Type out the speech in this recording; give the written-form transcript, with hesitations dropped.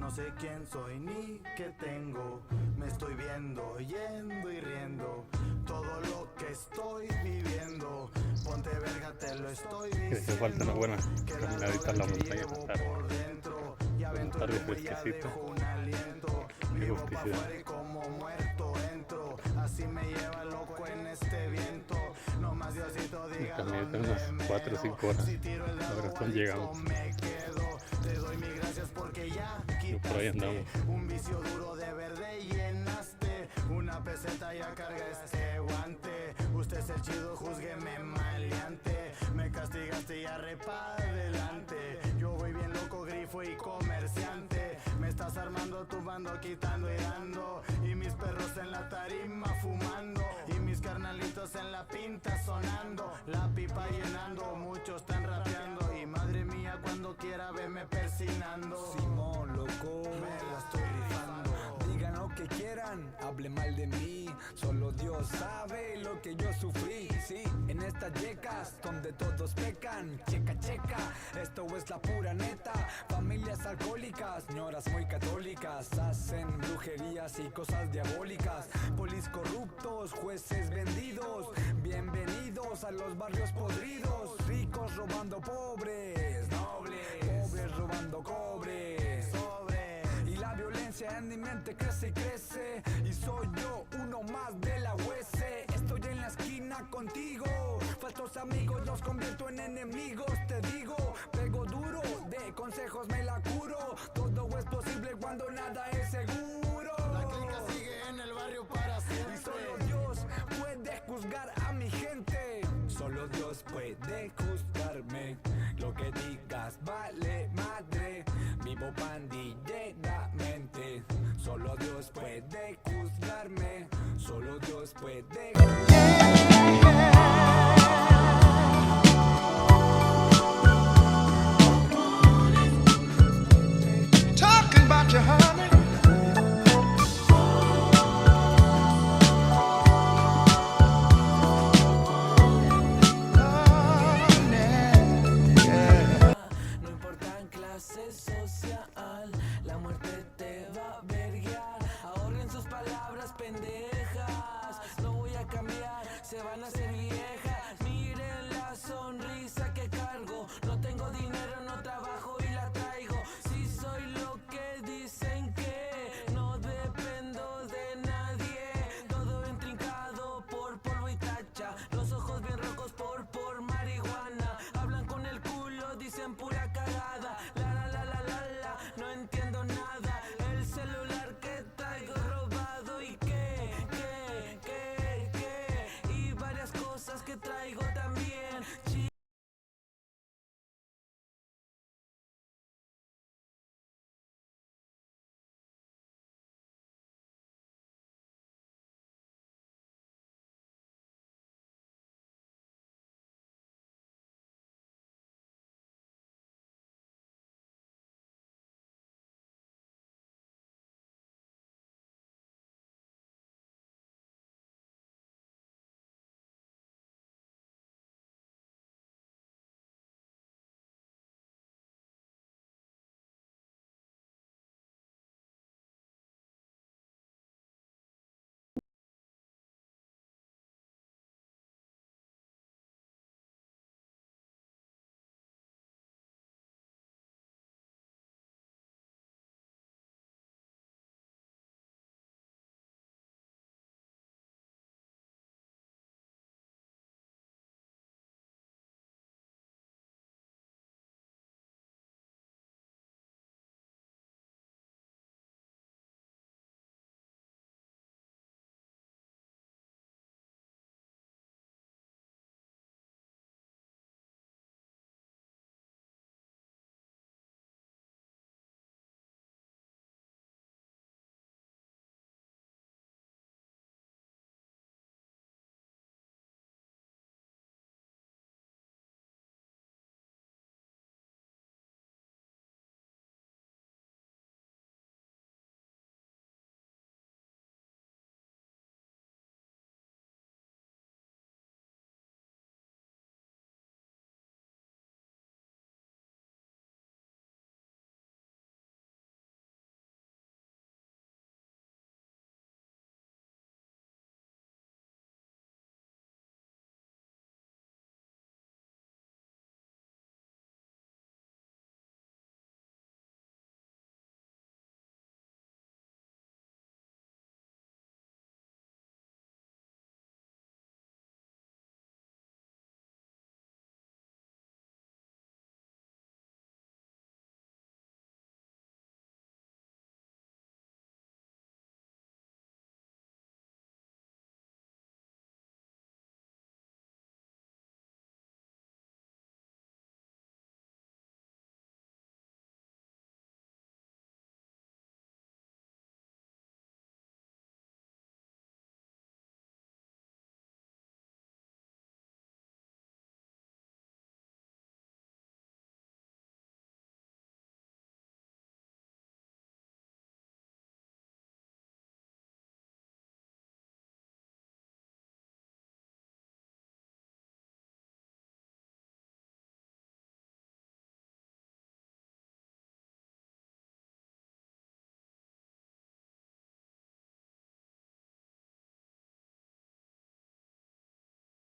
No sé quién soy ni qué tengo. Me estoy viendo, yendo y riendo. Todo lo que estoy viviendo. Ponte verga, te lo estoy diciendo. Que hace falta una buena caminadita en la montaña para estar refresquecito. Qué justicia. Como muerto entro, así me lleva loco en este viento. No más Diosito diga Caminata unas 4 o 5 horas. Ahora están llegando. Te doy mis gracias porque ya Y por ahí andamos. un vicio duro de verde llenaste. Una peseta ya carga este guante. Usted es el chido, júzgueme maleante. Me castigaste y arre pa' adelante. Yo voy bien loco, grifo y comerciante. Me estás armando, tumbando, quitando y dando. Y mis perros en la tarima fumando. Y mis carnalitos en la pinta sonando. La pipa llenando, muchos están rapeando. Y madre mía, cuando quiera verme persinando. Simón, loco, me la estoy rifando. digan lo que quieran, hable mal de mí. Solo Dios sabe lo que yo sufrí. Sí, en estas yecas donde todos pecan. Checa, checa, esto es la pura neta. Familias alcohólicas, señoras muy católicas, hacen brujerías y cosas diabólicas. Polis corruptos, jueces vendidos. Bienvenidos a los barrios podridos. Ricos robando pobres, nobles, pobres robando cobres. Y la violencia en mi mente crece y crece. Y soy yo uno más de la UES. Estoy en la esquina contigo. Falsos amigos los convierto en enemigos. Te digo, pego duro, de consejos me la curo. Todo es posible cuando nada es seguro. La clica sigue en el barrio para siempre. Y solo Dios puede juzgar a mi gente. Solo Dios puede juzgarme. Lo que digas vale madre. Vivo pandilleramente. Solo Dios puede juzgarme. Solo Dios puede. Talking about you, honey. No importa en clase social, la muerte te va a verguiar. Ahorren sus palabras pendejas, no voy a cambiar, se van a hacer viejas. Miren la sonrisa que cargo, no tengo dinero, no trabajo y la traigo. Si soy lo que dicen que, no dependo de nadie. Todo intrincado por polvo y tacha, los ojos bien rojos por marihuana. Hablan con el culo, dicen pura cagada. La, no entiendo nada.